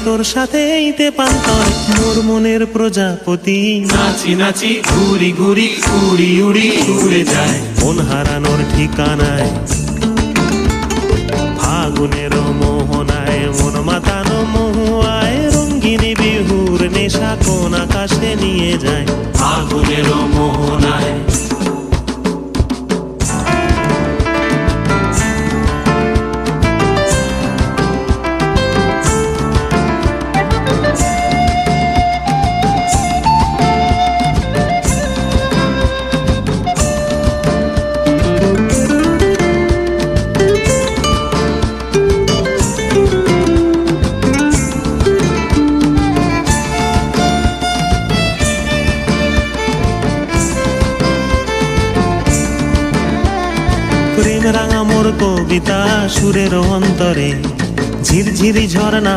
তোর সাথে এইতে পান্তর মোর মনের প্রজাপতি। নাচি নাচি ঘুরি ঘুরি উড়ি উড়ি উড়ে যায় মন হারানোর ঠিকানায়, ফাগুনের মোহনায় মন মাতানো মহুয়ায়, রঙ্গিনী বিহুর নেশা কোন আকাশে নিয়ে যায়। ফাগুনের মোহনায় প্রেম রাঙা মোর কবিতা সুরের অন্তরে, ঝিরঝিরি ঝর্ণা